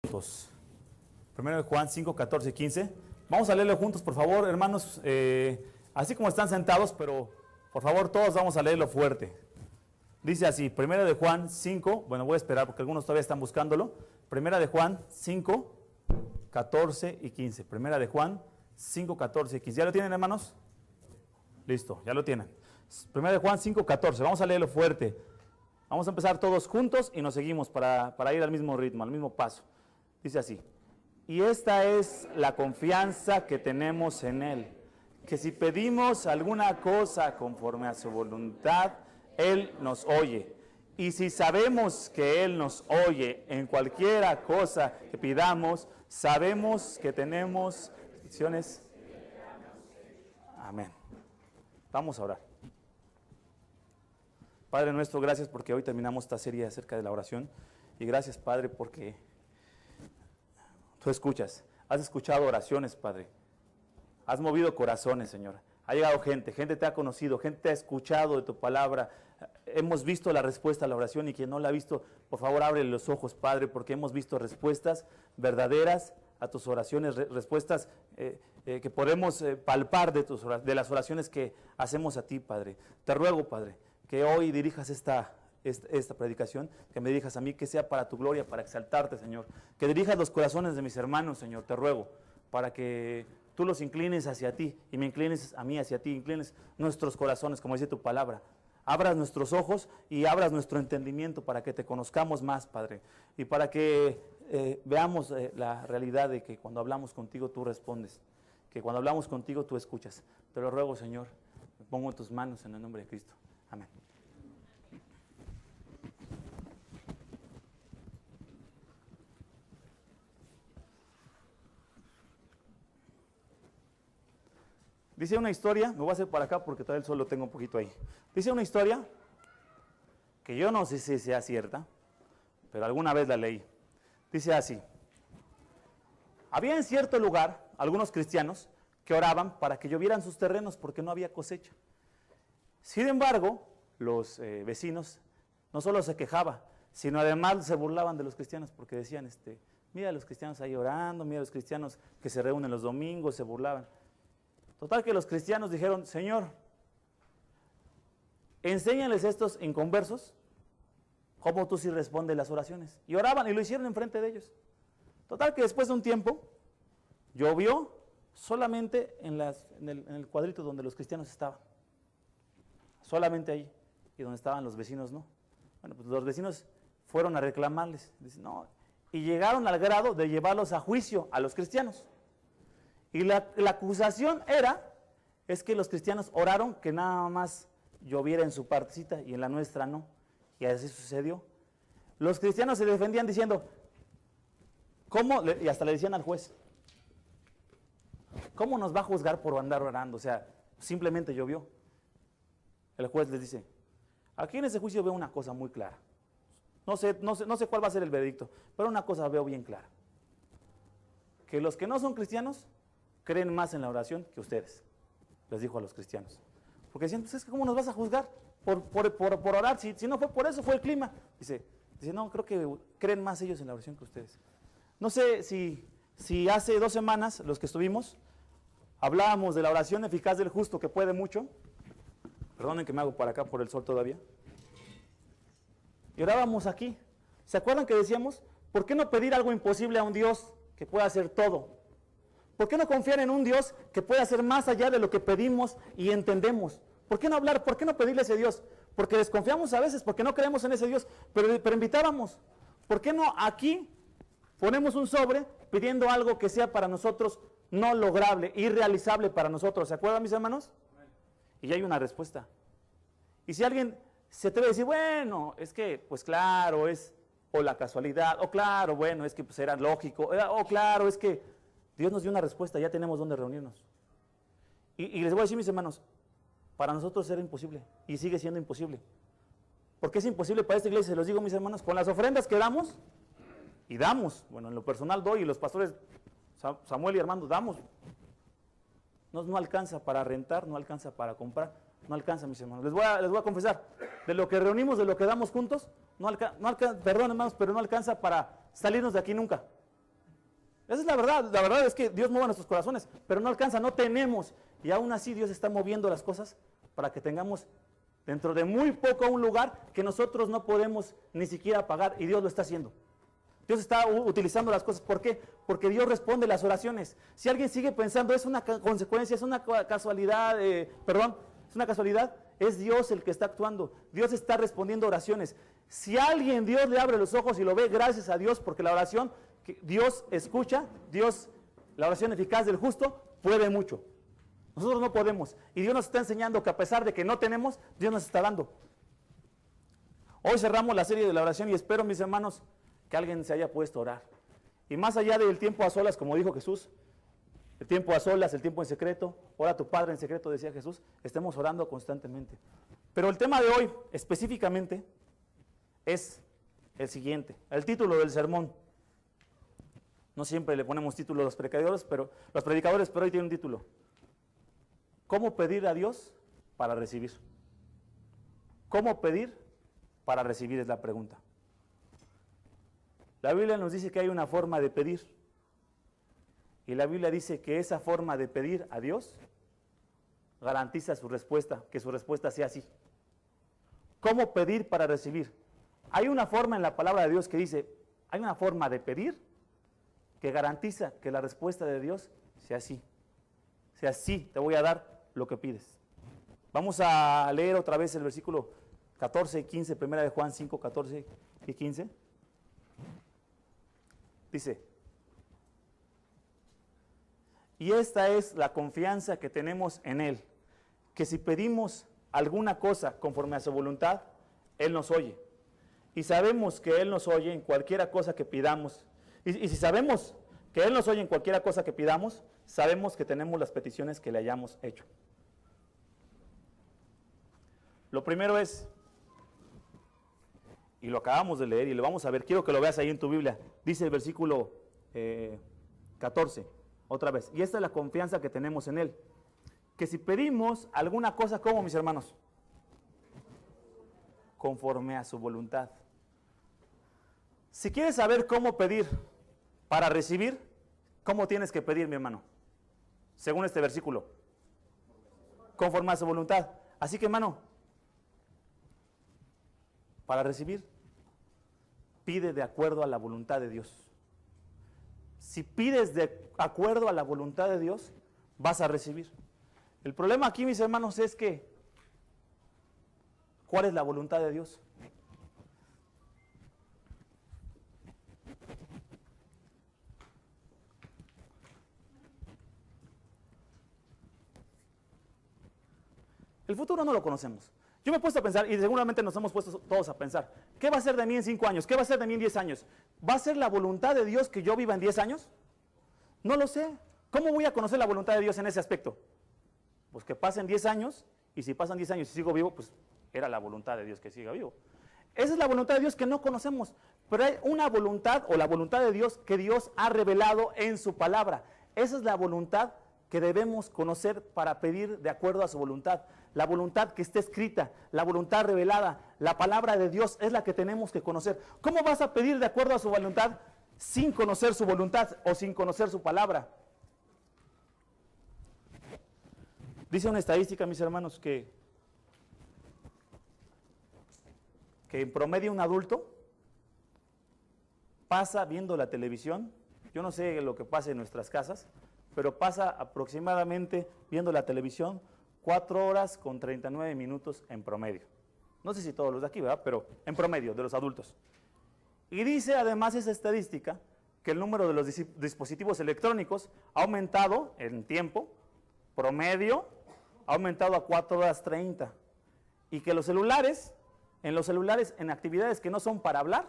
juntos. Primero de Juan 5, 14 y 15. Vamos a leerlo juntos, por favor, hermanos. Así como están sentados, pero por favor todos vamos a leerlo fuerte. Dice así, Primera de Juan 5, bueno, voy a esperar porque algunos todavía están buscándolo. Primera de Juan 5, 14 y 15. Primera de Juan 5, 14 y 15. ¿Ya lo tienen, hermanos? Listo, ya lo tienen. Primera de Juan 5, 14. Vamos a leerlo fuerte. Vamos a empezar todos juntos y nos seguimos para ir al mismo ritmo, al mismo paso. Dice así, y esta es la confianza que tenemos en Él, que si pedimos alguna cosa conforme a su voluntad, Él nos oye. Y si sabemos que Él nos oye en cualquiera cosa que pidamos, sabemos que tenemos peticiones. Amén. Vamos a orar. Padre nuestro, gracias porque hoy terminamos esta serie acerca de la oración. Y gracias, Padre, porque tú escuchas. Has escuchado oraciones, Padre. Has movido corazones, Señor. Ha llegado gente te ha conocido, gente te ha escuchado de tu palabra. Hemos visto la respuesta a la oración y quien no la ha visto, por favor, abre los ojos, Padre, porque hemos visto respuestas verdaderas a tus oraciones, respuestas que podemos palpar de las oraciones que hacemos a ti, Padre. Te ruego, Padre, que hoy dirijas esta predicación, que me dirijas a mí, que sea para tu gloria, para exaltarte, Señor. Que dirijas los corazones de mis hermanos, Señor, te ruego, para que tú los inclines hacia ti y me inclines a mí hacia ti, inclines nuestros corazones, como dice tu palabra. Abras nuestros ojos y abras nuestro entendimiento para que te conozcamos más, Padre, y para que veamos la realidad de que cuando hablamos contigo tú respondes, que cuando hablamos contigo tú escuchas. Te lo ruego, Señor, me pongo en tus manos en el nombre de Cristo. Amén. Dice una historia, me voy a hacer para acá porque todavía el sol lo tengo un poquito ahí. Dice una historia que yo no sé si sea cierta, pero alguna vez la leí. Dice así, había en cierto lugar algunos cristianos que oraban para que llovieran sus terrenos porque no había cosecha. Sin embargo, los vecinos no solo se quejaban, sino además se burlaban de los cristianos porque decían, mira a los cristianos ahí orando, mira a los cristianos que se reúnen los domingos, se burlaban. Total que los cristianos dijeron, Señor, enséñales a estos inconversos cómo tú sí respondes las oraciones. Y oraban y lo hicieron enfrente de ellos. Total que después de un tiempo llovió solamente en el cuadrito donde los cristianos estaban. Solamente ahí, y donde estaban los vecinos no. Bueno, pues los vecinos fueron a reclamarles, dicen, no, y llegaron al grado de llevarlos a juicio a los cristianos. Y la acusación es que los cristianos oraron que nada más lloviera en su partecita y en la nuestra no. Y así sucedió. Los cristianos se defendían diciendo, ¿cómo? Y hasta le decían al juez, ¿cómo nos va a juzgar por andar orando? O sea, simplemente llovió. El juez les dice, aquí en ese juicio veo una cosa muy clara. No sé cuál va a ser el veredicto, pero una cosa veo bien clara. Que los que no son cristianos creen más en la oración que ustedes, les dijo a los cristianos. Porque decían, pues es que ¿cómo nos vas a juzgar por orar? Si no fue por eso, fue el clima. Dice, no, creo que creen más ellos en la oración que ustedes. No sé si hace 2 semanas, los que estuvimos, hablábamos de la oración eficaz del justo que puede mucho. Perdonen que me hago para acá por el sol todavía. Y orábamos aquí. ¿Se acuerdan que decíamos, ¿por qué no pedir algo imposible a un Dios que pueda hacer todo? ¿Por qué no confiar en un Dios que puede hacer más allá de lo que pedimos y entendemos? ¿Por qué no hablar? ¿Por qué no pedirle a ese Dios? Porque desconfiamos a veces, porque no creemos en ese Dios, pero invitábamos. ¿Por qué no aquí ponemos un sobre pidiendo algo que sea para nosotros no lograble, irrealizable para nosotros? ¿Se acuerdan, mis hermanos? Y ya hay una respuesta. Y si alguien se atreve a decir, bueno, es que, pues claro, es o la casualidad, o claro, bueno, es que pues era lógico, o claro, es que Dios nos dio una respuesta, ya tenemos dónde reunirnos. Y les voy a decir, mis hermanos, para nosotros era imposible, y sigue siendo imposible. ¿Por qué es imposible para esta iglesia? Se los digo, mis hermanos, con las ofrendas que damos, y damos, bueno, en lo personal doy, y los pastores Samuel y Armando damos, no alcanza para rentar, no alcanza para comprar, no alcanza, mis hermanos. Les voy a confesar, de lo que reunimos, de lo que damos juntos, perdón, hermanos, pero no alcanza para salirnos de aquí nunca. Esa es la verdad es que Dios mueve nuestros corazones, pero no alcanza, no tenemos. Y aún así Dios está moviendo las cosas para que tengamos dentro de muy poco un lugar que nosotros no podemos ni siquiera pagar, y Dios lo está haciendo. Dios está utilizando las cosas. ¿Por qué? Porque Dios responde las oraciones. Si alguien sigue pensando es una consecuencia, es una casualidad, es una casualidad, es Dios el que está actuando. Dios está respondiendo oraciones. Si a alguien Dios le abre los ojos y lo ve, gracias a Dios, porque la oración que Dios escucha, la oración eficaz del justo puede mucho. Nosotros no podemos. Y Dios nos está enseñando que a pesar de que no tenemos, Dios nos está dando. Hoy cerramos la serie de la oración y espero, mis hermanos, que alguien se haya puesto a orar. Y más allá del tiempo a solas, como dijo Jesús, el tiempo a solas, el tiempo en secreto, ora a tu Padre en secreto, decía Jesús, estemos orando constantemente. Pero el tema de hoy, específicamente, es el siguiente, el título del sermón. No siempre le ponemos título a los predicadores, pero hoy tiene un título. ¿Cómo pedir a Dios para recibir? ¿Cómo pedir para recibir? Es la pregunta. La Biblia nos dice que hay una forma de pedir. Y la Biblia dice que esa forma de pedir a Dios garantiza su respuesta, que su respuesta sea así. ¿Cómo pedir para recibir? Hay una forma en la palabra de Dios que dice, hay una forma de pedir que garantiza que la respuesta de Dios sea así. Sea así, te voy a dar lo que pides. Vamos a leer otra vez el versículo 14 y 15, primera de Juan 5, 14 y 15. Dice, y esta es la confianza que tenemos en Él, que si pedimos alguna cosa conforme a su voluntad, Él nos oye. Y sabemos que Él nos oye en cualquiera cosa que pidamos. Y si sabemos que Él nos oye en cualquiera cosa que pidamos, sabemos que tenemos las peticiones que le hayamos hecho. Lo primero es, y lo acabamos de leer y lo vamos a ver, quiero que lo veas ahí en tu Biblia, dice el versículo 14, otra vez, y esta es la confianza que tenemos en Él, que si pedimos alguna cosa, ¿cómo, mis hermanos? Conforme a su voluntad. Si quieres saber cómo pedir para recibir, ¿cómo tienes que pedir, mi hermano? Según este versículo, conforme a su voluntad. Así que, hermano, para recibir, pide de acuerdo a la voluntad de Dios. Si pides de acuerdo a la voluntad de Dios, vas a recibir. El problema aquí, mis hermanos, es que, ¿cuál es la voluntad de Dios? El futuro no lo conocemos. Yo me he puesto a pensar, y seguramente nos hemos puesto todos a pensar, ¿qué va a ser de mí en 5 años? ¿Qué va a ser de mí en 10 años? ¿Va a ser la voluntad de Dios que yo viva en 10 años? No lo sé. ¿Cómo voy a conocer la voluntad de Dios en ese aspecto? Pues que pasen 10 años, y si pasan 10 años y sigo vivo, pues era la voluntad de Dios que siga vivo. Esa es la voluntad de Dios que no conocemos, pero hay una voluntad, o la voluntad de Dios, que Dios ha revelado en su palabra. Esa es la voluntad que debemos conocer para pedir de acuerdo a su voluntad. La voluntad que está escrita, la voluntad revelada, la palabra de Dios es la que tenemos que conocer. ¿Cómo vas a pedir de acuerdo a su voluntad sin conocer su voluntad o sin conocer su palabra? Dice una estadística, mis hermanos, que en promedio un adulto pasa viendo la televisión, yo no sé lo que pasa en nuestras casas, pero pasa aproximadamente viendo la televisión 4 horas con 39 minutos en promedio. No sé si todos los de aquí, ¿verdad? Pero en promedio de los adultos. Y dice además esa estadística que el número de los dispositivos electrónicos ha aumentado en tiempo promedio, ha aumentado a 4 horas 30. Y que los celulares, en actividades que no son para hablar,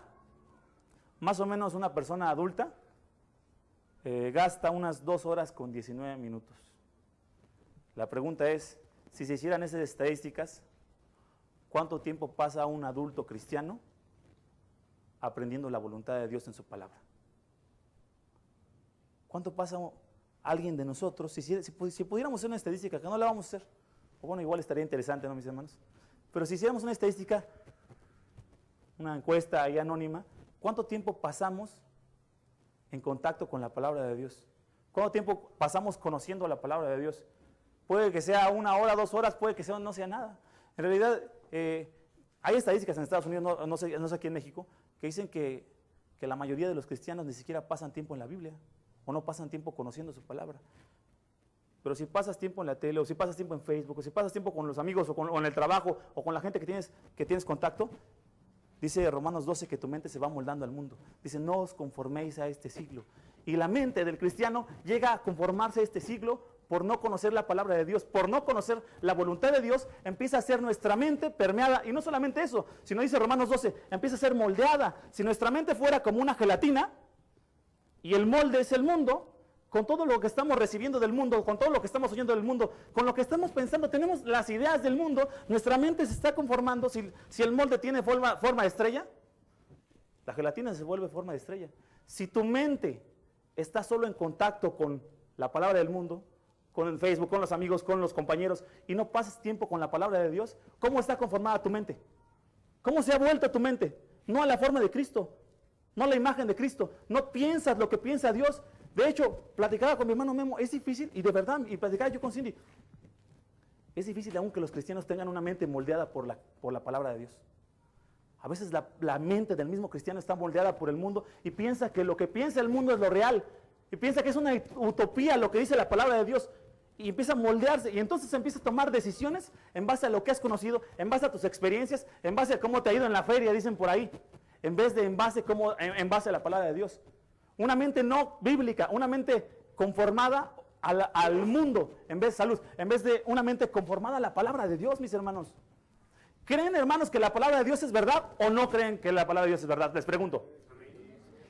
más o menos una persona adulta gasta unas 2 horas con 19 minutos. La pregunta es, si se hicieran esas estadísticas, ¿cuánto tiempo pasa un adulto cristiano aprendiendo la voluntad de Dios en su palabra? ¿Cuánto pasa alguien de nosotros? Si pudiéramos hacer una estadística, que no la vamos a hacer, o bueno, igual estaría interesante, ¿no, mis hermanos? Pero si hiciéramos una estadística, una encuesta ahí anónima, ¿cuánto tiempo pasamos en contacto con la palabra de Dios? ¿Cuánto tiempo pasamos conociendo la palabra de Dios? Puede que sea 1 hora, 2 horas, puede que no sea nada. En realidad, hay estadísticas en Estados Unidos, no sé aquí en México, que dicen que la mayoría de los cristianos ni siquiera pasan tiempo en la Biblia, o no pasan tiempo conociendo su palabra. Pero si pasas tiempo en la tele, o si pasas tiempo en Facebook, o si pasas tiempo con los amigos, o en el trabajo, o con la gente que tienes contacto, dice Romanos 12 que tu mente se va moldando al mundo. Dice, no os conforméis a este siglo. Y la mente del cristiano llega a conformarse a este siglo por no conocer la palabra de Dios, por no conocer la voluntad de Dios, empieza a ser nuestra mente permeada. Y no solamente eso, sino dice Romanos 12, empieza a ser moldeada. Si nuestra mente fuera como una gelatina, y el molde es el mundo, con todo lo que estamos recibiendo del mundo, con todo lo que estamos oyendo del mundo, con lo que estamos pensando, tenemos las ideas del mundo, nuestra mente se está conformando. Si el molde tiene forma de estrella, la gelatina se vuelve forma de estrella. Si tu mente está solo en contacto con la palabra del mundo, con el Facebook, con los amigos, con los compañeros, y no pasas tiempo con la palabra de Dios, ¿cómo está conformada tu mente? ¿Cómo se ha vuelto tu mente? No a la forma de Cristo, no a la imagen de Cristo, no piensas lo que piensa Dios. De hecho, platicaba con mi hermano Memo, es difícil, y de verdad, y platicaba yo con Cindy, es difícil aún que los cristianos tengan una mente moldeada por la palabra de Dios. A veces la mente del mismo cristiano está moldeada por el mundo y piensa que lo que piensa el mundo es lo real, y piensa que es una utopía lo que dice la palabra de Dios, y empieza a moldearse, y entonces empieza a tomar decisiones en base a lo que has conocido, en base a tus experiencias, en base a cómo te ha ido en la feria, dicen por ahí, en vez de en base a la palabra de Dios. Una mente no bíblica, una mente conformada al mundo, en vez de salud, en vez de una mente conformada a la palabra de Dios, mis hermanos. ¿Creen, hermanos, que la palabra de Dios es verdad o no creen que la palabra de Dios es verdad? Les pregunto.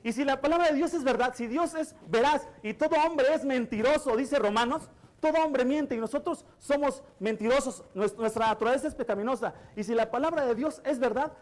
Y si la palabra de Dios es verdad, si Dios es veraz y todo hombre es mentiroso, dice Romanos, todo hombre miente y nosotros somos mentirosos, nuestra naturaleza es pecaminosa. Y si la palabra de Dios es verdad,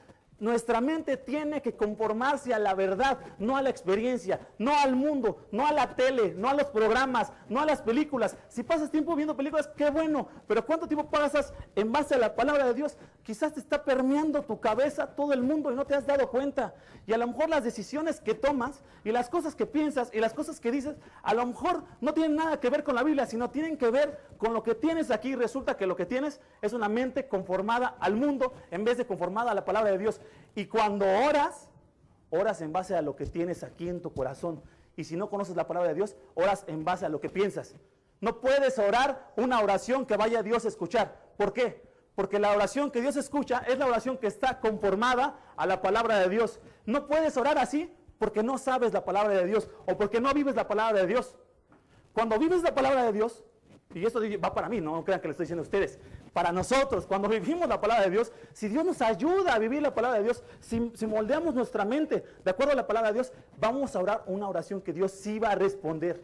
nuestra mente tiene que conformarse a la verdad, no a la experiencia, no al mundo, no a la tele, no a los programas, no a las películas. Si pasas tiempo viendo películas, qué bueno, pero ¿cuánto tiempo pasas en base a la palabra de Dios? Quizás te está permeando tu cabeza todo el mundo y no te has dado cuenta. Y a lo mejor las decisiones que tomas y las cosas que piensas y las cosas que dices, a lo mejor no tienen nada que ver con la Biblia, sino tienen que ver con lo que tienes aquí. Resulta que lo que tienes es una mente conformada al mundo en vez de conformada a la palabra de Dios. Y cuando oras en base a lo que tienes aquí en tu corazón. Y si no conoces la palabra de Dios, oras en base a lo que piensas. No puedes orar una oración que vaya a Dios a escuchar. ¿Por qué? Porque la oración que Dios escucha es la oración que está conformada a la palabra de Dios. No puedes orar así porque no sabes la palabra de Dios o porque no vives la palabra de Dios. Cuando vives la palabra de Dios, y esto va para mí, no crean que le estoy diciendo a ustedes, para nosotros, cuando vivimos la palabra de Dios, si Dios nos ayuda a vivir la palabra de Dios, si moldeamos nuestra mente de acuerdo a la palabra de Dios, vamos a orar una oración que Dios sí va a responder.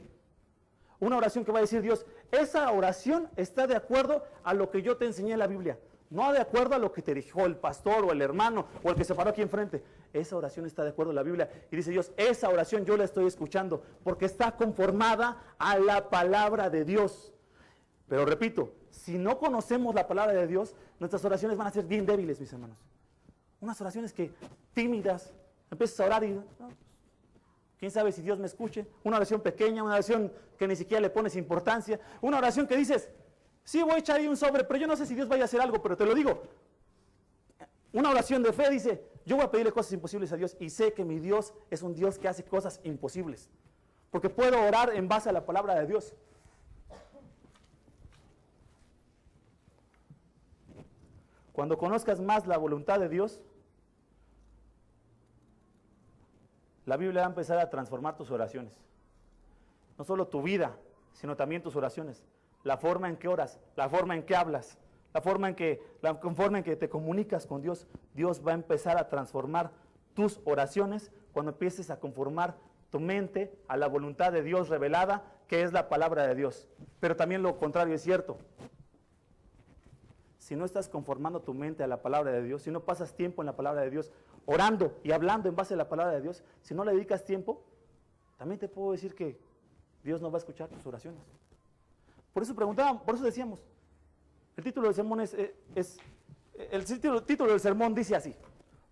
Una oración que va a decir Dios, esa oración está de acuerdo a lo que yo te enseñé en la Biblia, no de acuerdo a lo que te dijo el pastor o el hermano o el que se paró aquí enfrente. Esa oración está de acuerdo a la Biblia. Y dice Dios, esa oración yo la estoy escuchando porque está conformada a la palabra de Dios. Pero repito, si no conocemos la palabra de Dios, nuestras oraciones van a ser bien débiles, mis hermanos. Unas oraciones que tímidas, empiezas a orar y quién sabe si Dios me escuche. Una oración pequeña, una oración que ni siquiera le pones importancia. Una oración que dices, sí voy a echar ahí un sobre, pero yo no sé si Dios vaya a hacer algo, pero te lo digo. Una oración de fe dice, yo voy a pedirle cosas imposibles a Dios y sé que mi Dios es un Dios que hace cosas imposibles. Porque puedo orar en base a la palabra de Dios. Cuando conozcas más la voluntad de Dios, la Biblia va a empezar a transformar tus oraciones. No solo tu vida, sino también tus oraciones. La forma en que oras, la forma en que hablas, la forma en que te comunicas con Dios. Dios va a empezar a transformar tus oraciones cuando empieces a conformar tu mente a la voluntad de Dios revelada, que es la palabra de Dios. Pero también lo contrario es cierto. Si no estás conformando tu mente a la palabra de Dios, si no pasas tiempo en la palabra de Dios, orando y hablando en base a la palabra de Dios, si no le dedicas tiempo, también te puedo decir que Dios no va a escuchar tus oraciones. Por eso decíamos, el título del sermón el título del sermón dice así: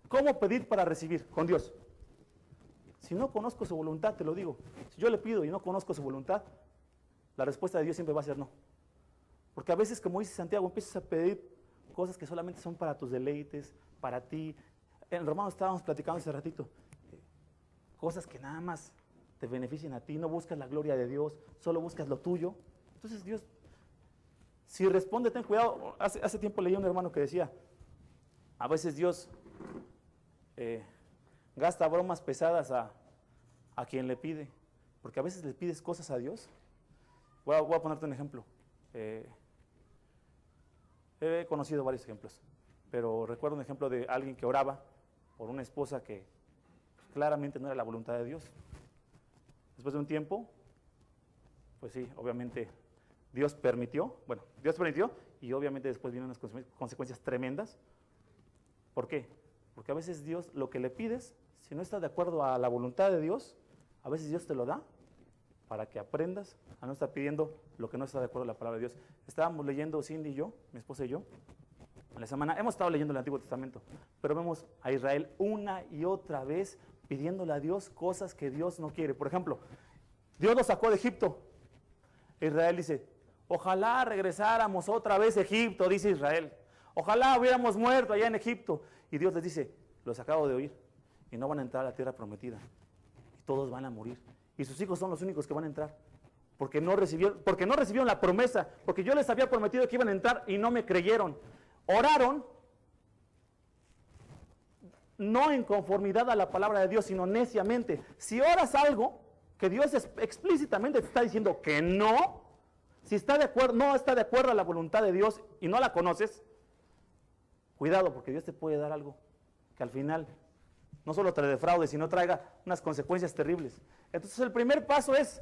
¿cómo pedir para recibir con Dios? Si no conozco su voluntad, te lo digo, si yo le pido y no conozco su voluntad, la respuesta de Dios siempre va a ser no. Porque a veces, como dice Santiago, empiezas a pedir cosas que solamente son para tus deleites, para ti. En Romanos estábamos platicando hace ratito, cosas que nada más te benefician a ti, no buscas la gloria de Dios, solo buscas lo tuyo. Entonces Dios, si responde, ten cuidado. Hace tiempo leí a un hermano que decía, a veces Dios gasta bromas pesadas a quien le pide, porque a veces le pides cosas a Dios. Voy a ponerte un ejemplo. He conocido varios ejemplos, pero recuerdo un ejemplo de alguien que oraba por una esposa que claramente no era la voluntad de Dios. Después de un tiempo, pues sí, obviamente Dios permitió y obviamente después vienen unas consecuencias tremendas. ¿Por qué? Porque a veces Dios, lo que le pides, si no está de acuerdo a la voluntad de Dios, a veces Dios te lo da para que aprendas a no estar pidiendo lo que no está de acuerdo a la palabra de Dios. Estábamos leyendo, Cindy y yo, mi esposa y yo, en la semana, hemos estado leyendo el Antiguo Testamento, pero vemos a Israel una y otra vez pidiéndole a Dios cosas que Dios no quiere. Por ejemplo, Dios los sacó de Egipto. Israel dice, ojalá regresáramos otra vez a Egipto, dice Israel. Ojalá hubiéramos muerto allá en Egipto. Y Dios les dice, los acabo de oír y no van a entrar a la tierra prometida. Y todos van a morir. Y sus hijos son los únicos que van a entrar. Porque no recibieron la promesa. Porque yo les había prometido que iban a entrar y no me creyeron. Oraron, no en conformidad a la palabra de Dios, sino neciamente. Si oras algo que Dios explícitamente te está diciendo que no, si está de acuerdo, no está de acuerdo a la voluntad de Dios y no la conoces, cuidado, porque Dios te puede dar algo que al final no solo te defraude, sino traiga unas consecuencias terribles. Entonces el primer paso es,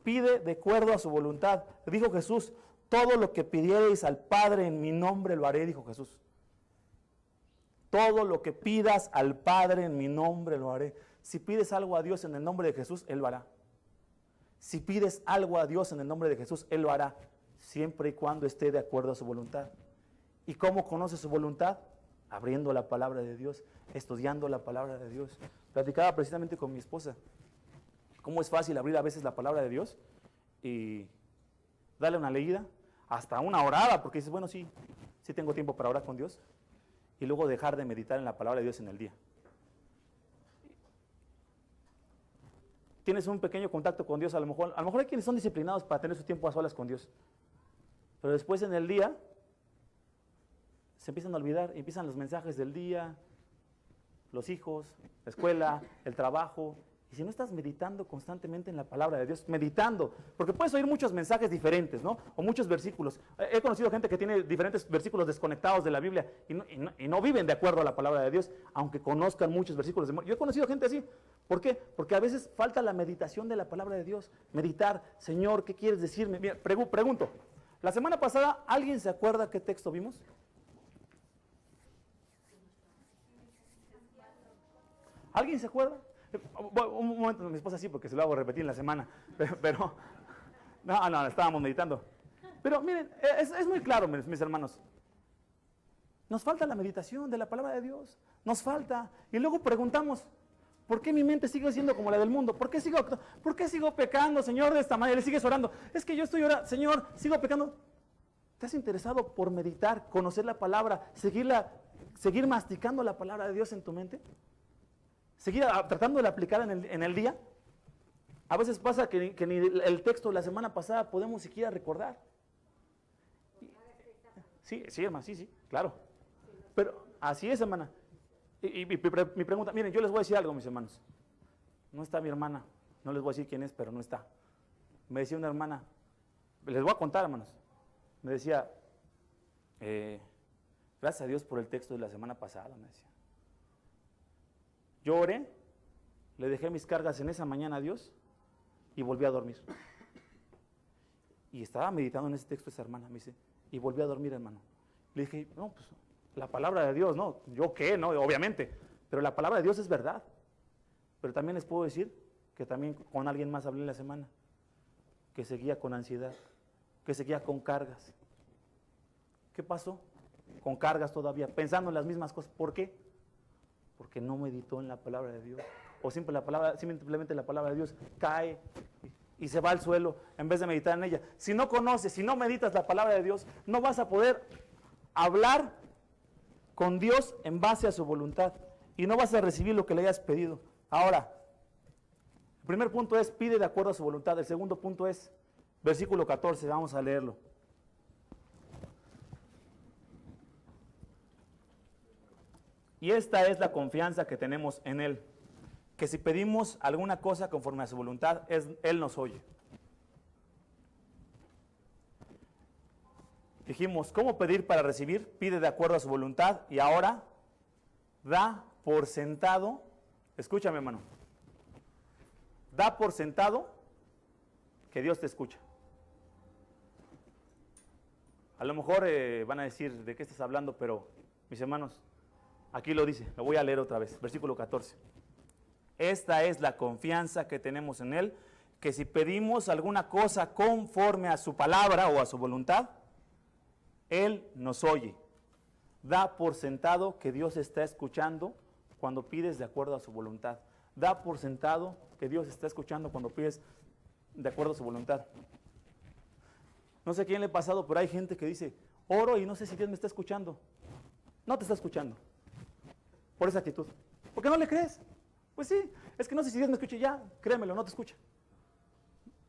pide de acuerdo a su voluntad. Dijo Jesús, todo lo que pidierais al Padre en mi nombre lo haré, dijo Jesús. Todo lo que pidas al Padre en mi nombre lo haré. Si pides algo a Dios en el nombre de Jesús, Él lo hará. Si pides algo a Dios en el nombre de Jesús, Él lo hará, siempre y cuando esté de acuerdo a su voluntad. ¿Y cómo conoce su voluntad? Abriendo la palabra de Dios, estudiando la palabra de Dios. Platicaba precisamente con mi esposa, cómo es fácil abrir a veces la palabra de Dios y darle una leída, hasta una orada, porque dices, bueno, sí tengo tiempo para orar con Dios, y luego dejar de meditar en la palabra de Dios en el día. Tienes un pequeño contacto con Dios, a lo mejor hay quienes son disciplinados para tener su tiempo a solas con Dios, pero después en el día se empiezan a olvidar, empiezan los mensajes del día, los hijos, la escuela, el trabajo. Y si no estás meditando constantemente en la palabra de Dios, meditando, porque puedes oír muchos mensajes diferentes, ¿no? O muchos versículos. He conocido gente que tiene diferentes versículos desconectados de la Biblia y no viven de acuerdo a la palabra de Dios, aunque conozcan muchos versículos. Yo he conocido gente así. ¿Por qué? Porque a veces falta la meditación de la palabra de Dios. Meditar, Señor, ¿qué quieres decirme? Mira, pregunto, la semana pasada, ¿alguien se acuerda qué texto vimos? ¿Alguien se acuerda? Un momento, mi esposa sí, porque se lo hago repetir en la semana, pero no, estábamos meditando. Pero miren, es muy claro, mis hermanos. Nos falta la meditación de la palabra de Dios, nos falta. Y luego preguntamos, ¿por qué mi mente sigue siendo como la del mundo? ¿Por qué sigo pecando, Señor, de esta manera? Y sigues orando. Es que yo estoy orando, Señor, sigo pecando. ¿Te has interesado por meditar, conocer la palabra, seguir masticando la palabra de Dios en tu mente? ¿Seguir tratando de aplicar en el día? A veces pasa que ni el texto de la semana pasada podemos siquiera recordar. Sí, hermano, sí, claro. Pero así es, hermana. Y mi pregunta, miren, yo les voy a decir algo, mis hermanos. No está mi hermana, no les voy a decir quién es, pero no está. Me decía una hermana, les voy a contar, hermanos. Me decía, gracias a Dios por el texto de la semana pasada, me decía. Yo oré, le dejé mis cargas en esa mañana a Dios y volví a dormir. Y estaba meditando en ese texto esa hermana, me dice, y volví a dormir, hermano. Le dije, no, pues la palabra de Dios, ¿no? ¿Yo qué? No, obviamente. Pero la palabra de Dios es verdad. Pero también les puedo decir que también con alguien más hablé en la semana, que seguía con ansiedad, que seguía con cargas. ¿Qué pasó? Con cargas todavía, pensando en las mismas cosas. ¿Por qué? Porque no meditó en la palabra de Dios. o simplemente la palabra de Dios cae y se va al suelo en vez de meditar en ella. Si no conoces, si no meditas la palabra de Dios, no vas a poder hablar con Dios en base a su voluntad y no vas a recibir lo que le hayas pedido. Ahora, el primer punto es pide de acuerdo a su voluntad. El segundo punto es versículo 14, vamos a leerlo. Y esta es la confianza que tenemos en Él, que si pedimos alguna cosa conforme a su voluntad, Él nos oye. Dijimos, ¿cómo pedir para recibir? Pide de acuerdo a su voluntad y ahora da por sentado, escúchame hermano, da por sentado que Dios te escucha. A lo mejor van a decir de qué estás hablando, pero mis hermanos, aquí lo dice, lo voy a leer otra vez, versículo 14. Esta es la confianza que tenemos en Él, que si pedimos alguna cosa conforme a su palabra o a su voluntad, Él nos oye. Da por sentado que Dios está escuchando cuando pides de acuerdo a su voluntad. Da por sentado que Dios está escuchando cuando pides de acuerdo a su voluntad. No sé quién le ha pasado, pero hay gente que dice, oro y no sé si Dios me está escuchando. No te está escuchando. Por esa actitud. ¿Por qué no le crees? Pues sí, es que no sé si Dios me escucha ya, créemelo, no te escucha.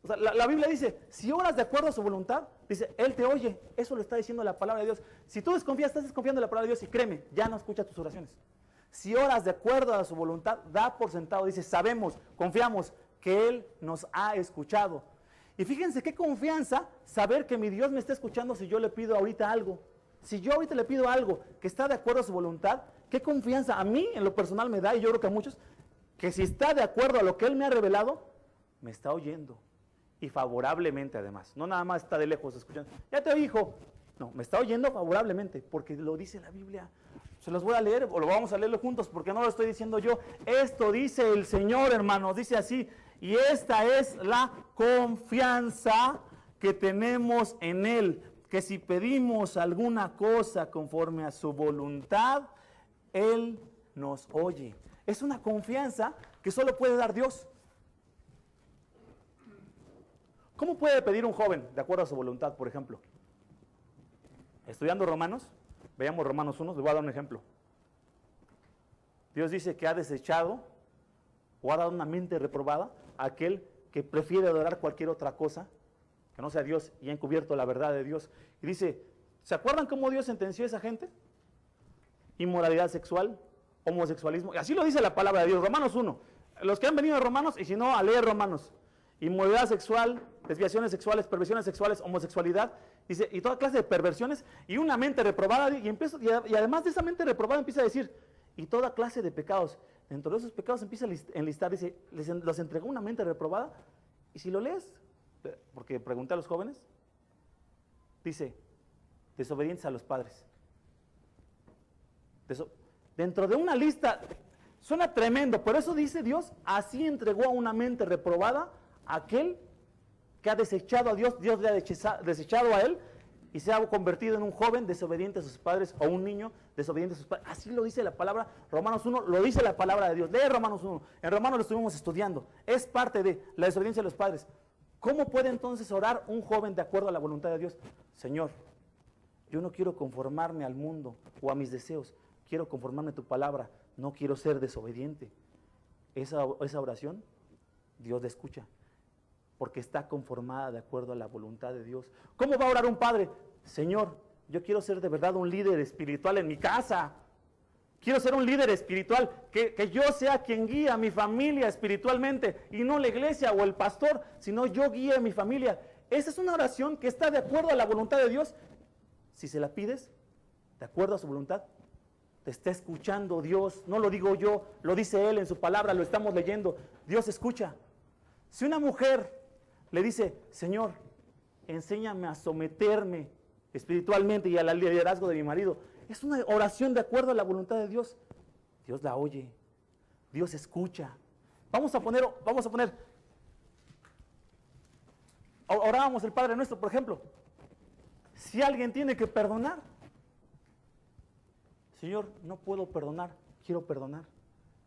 O sea, la Biblia dice, si oras de acuerdo a su voluntad, dice, Él te oye. Eso lo está diciendo la palabra de Dios. Si tú desconfías, estás desconfiando de la palabra de Dios y créeme, ya no escucha tus oraciones. Si oras de acuerdo a su voluntad, da por sentado, dice, sabemos, confiamos que Él nos ha escuchado. Y fíjense qué confianza saber que mi Dios me está escuchando si yo le pido ahorita algo. Si yo ahorita le pido algo que está de acuerdo a su voluntad, qué confianza a mí en lo personal me da, y yo creo que a muchos, que si está de acuerdo a lo que Él me ha revelado, me está oyendo. Y favorablemente además, no nada más está de lejos escuchando, ya te oí, hijo. No, me está oyendo favorablemente, porque lo dice la Biblia. Se los voy a leer, o lo vamos a leerlo juntos, porque no lo estoy diciendo yo. Esto dice el Señor, hermanos, dice así, y esta es la confianza que tenemos en Él, que si pedimos alguna cosa conforme a su voluntad, Él nos oye. Es una confianza que solo puede dar Dios. ¿Cómo puede pedir un joven de acuerdo a su voluntad, por ejemplo? Estudiando Romanos, veamos Romanos 1, les voy a dar un ejemplo. Dios dice que ha desechado o ha dado una mente reprobada a aquel que prefiere adorar cualquier otra cosa que no sea Dios y ha encubierto la verdad de Dios. Y dice, ¿se acuerdan cómo Dios sentenció a esa gente? Inmoralidad sexual, homosexualismo, y así lo dice la palabra de Dios, Romanos 1. Los que han venido de Romanos, y si no, a leer Romanos. Inmoralidad sexual, desviaciones sexuales, perversiones sexuales, homosexualidad, dice, y toda clase de perversiones, y una mente reprobada, y además de esa mente reprobada empieza a decir, y toda clase de pecados. Dentro de esos pecados empieza a enlistar, dice, los entregó una mente reprobada, y si lo lees, porque pregunté a los jóvenes, dice, desobedientes a los padres. Dentro de una lista, suena tremendo, por eso dice Dios, así entregó a una mente reprobada aquel que ha desechado a Dios, Dios le ha desechado a él y se ha convertido en un joven desobediente a sus padres o un niño desobediente a sus padres. Así lo dice la palabra, Romanos 1, lo dice la palabra de Dios. Lee Romanos 1, en Romanos lo estuvimos estudiando, es parte de la desobediencia de los padres. ¿Cómo puede entonces orar un joven de acuerdo a la voluntad de Dios? Señor, yo no quiero conformarme al mundo o a mis deseos, quiero conformarme a tu palabra, no quiero ser desobediente. Esa oración, Dios la escucha, porque está conformada de acuerdo a la voluntad de Dios. ¿Cómo va a orar un padre? Señor, yo quiero ser de verdad un líder espiritual en mi casa. Quiero ser un líder espiritual, que yo sea quien guía a mi familia espiritualmente, y no la iglesia o el pastor, sino yo guíe a mi familia. Esa es una oración que está de acuerdo a la voluntad de Dios. Si se la pides, de acuerdo a su voluntad, te está escuchando Dios. No lo digo yo, lo dice Él en su palabra, lo estamos leyendo. Dios escucha. Si una mujer le dice, Señor, enséñame a someterme espiritualmente y al liderazgo de mi marido, es una oración de acuerdo a la voluntad de Dios. Dios la oye, Dios escucha. Vamos a poner, orábamos el Padre Nuestro, por ejemplo. Si alguien tiene que perdonar, Señor, no puedo perdonar, quiero perdonar.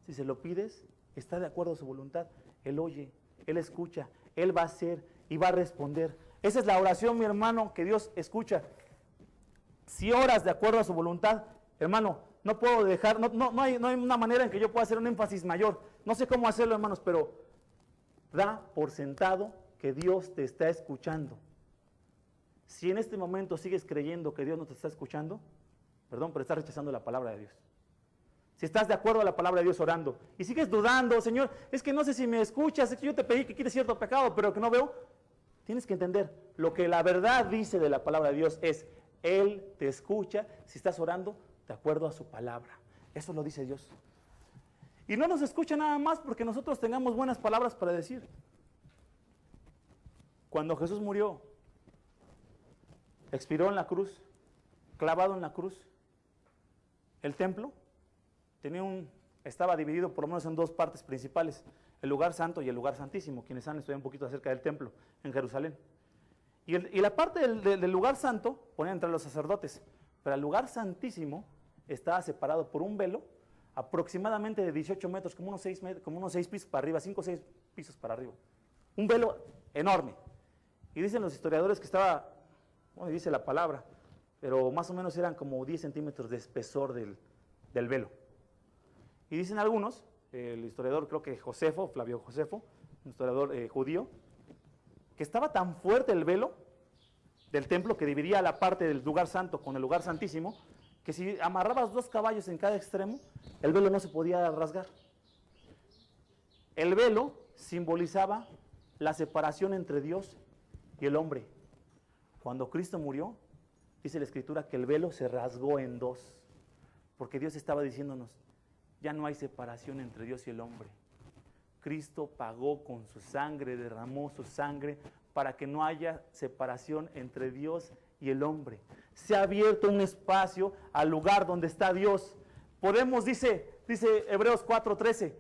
Si se lo pides, está de acuerdo a su voluntad, Él oye, Él escucha, Él va a hacer y va a responder. Esa es la oración, mi hermano, que Dios escucha. Si oras de acuerdo a su voluntad, hermano, no puedo dejar, no hay una manera en que yo pueda hacer un énfasis mayor. No sé cómo hacerlo, hermanos, pero da por sentado que Dios te está escuchando. Si en este momento sigues creyendo que Dios no te está escuchando, perdón, pero estás rechazando la palabra de Dios. Si estás de acuerdo a la palabra de Dios orando y sigues dudando, Señor, es que no sé si me escuchas, es que yo te pedí que quites cierto pecado, pero que no veo, tienes que entender, lo que la verdad dice de la palabra de Dios es, Él te escucha si estás orando de acuerdo a su palabra. Eso lo dice Dios. Y no nos escucha nada más porque nosotros tengamos buenas palabras para decir. Cuando Jesús murió, expiró en la cruz, clavado en la cruz, el templo estaba dividido por lo menos en dos partes principales, el lugar santo y el lugar santísimo, quienes han estudiado un poquito acerca del templo en Jerusalén. Y la parte del lugar santo ponían entre los sacerdotes, pero el lugar santísimo estaba separado por un velo aproximadamente de 18 metros, como unos 6 pisos para arriba, 5 o 6 pisos para arriba. Un velo enorme. Y dicen los historiadores que estaba, bueno, dice la palabra, pero más o menos eran como 10 centímetros de espesor del velo. Y dicen algunos, el historiador creo que Josefo, Flavio Josefo, un historiador judío, que estaba tan fuerte el velo del templo que dividía la parte del lugar santo con el lugar santísimo, que si amarrabas 2 caballos en cada extremo, el velo no se podía rasgar. El velo simbolizaba la separación entre Dios y el hombre. Cuando Cristo murió, dice la Escritura que el velo se rasgó en 2, porque Dios estaba diciéndonos, ya no hay separación entre Dios y el hombre. Cristo pagó con su sangre, derramó su sangre para que no haya separación entre Dios y el hombre. Se ha abierto un espacio al lugar donde está Dios. Podemos, dice Hebreos 4:13,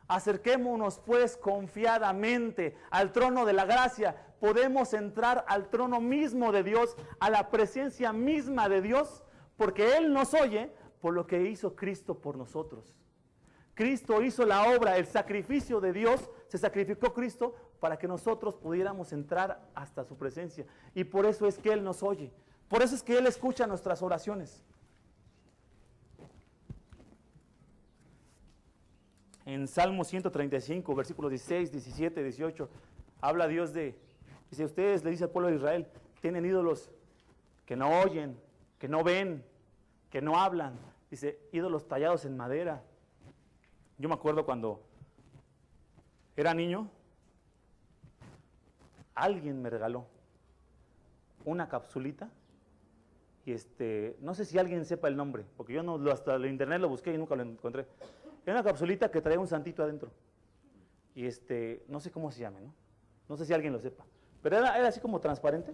acerquémonos pues confiadamente al trono de la gracia. Podemos entrar al trono mismo de Dios, a la presencia misma de Dios, porque Él nos oye por lo que hizo Cristo por nosotros. Cristo hizo la obra, el sacrificio de Dios, se sacrificó Cristo para que nosotros pudiéramos entrar hasta su presencia. Y por eso es que Él nos oye, por eso es que Él escucha nuestras oraciones. En Salmo 135, versículos 16, 17, 18, habla Dios dice, ustedes, le dice al pueblo de Israel, tienen ídolos que no oyen, que no ven, que no hablan. Dice, ídolos tallados en madera. Yo me acuerdo cuando era niño, alguien me regaló una capsulita y no sé si alguien sepa el nombre, porque yo no, hasta el internet lo busqué y nunca lo encontré. Era una capsulita que traía un santito adentro y no sé cómo se llame, ¿no? No sé si alguien lo sepa, pero era así como transparente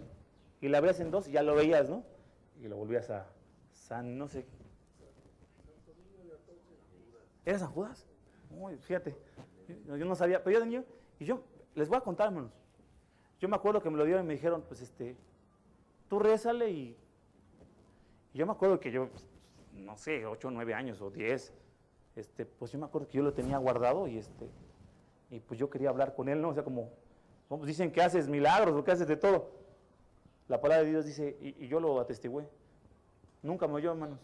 y la abrías en 2 y ya lo veías, ¿no? Y lo volvías a no sé. ¿Era San Judas? Uy, fíjate, yo no sabía, pero yo de niño, y yo les voy a contar, hermanos. Yo me acuerdo que me lo dieron y me dijeron, pues tú rézale y yo me acuerdo que yo, no sé, 8 o 9 años o 10, pues yo me acuerdo que yo lo tenía guardado y pues yo quería hablar con él, ¿no? O sea, como pues dicen que haces milagros o que haces de todo. La palabra de Dios dice, y yo lo atestigué, nunca me oyó, hermanos,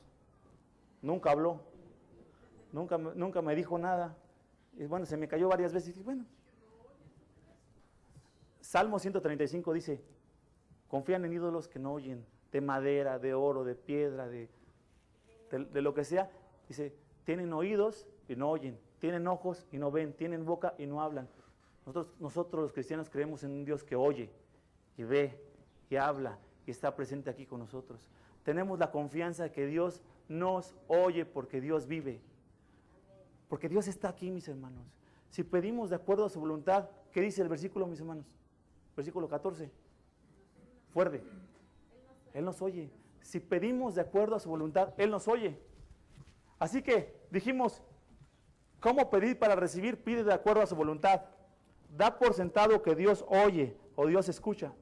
nunca habló. Nunca me dijo nada. Y bueno, se me cayó varias veces. Y bueno. Salmo 135 dice, confían en ídolos que no oyen, de madera, de oro, de piedra, de lo que sea. Dice, tienen oídos y no oyen, tienen ojos y no ven, tienen boca y no hablan. Nosotros los cristianos creemos en un Dios que oye y ve y habla y está presente aquí con nosotros. Tenemos la confianza de que Dios nos oye porque Dios vive. Porque Dios está aquí, mis hermanos. Si pedimos de acuerdo a su voluntad, ¿qué dice el versículo, mis hermanos? Versículo 14. Fuerte. Él nos oye. Si pedimos de acuerdo a su voluntad, Él nos oye. Así que dijimos, ¿cómo pedir para recibir? Pide de acuerdo a su voluntad. Da por sentado que Dios oye o Dios escucha.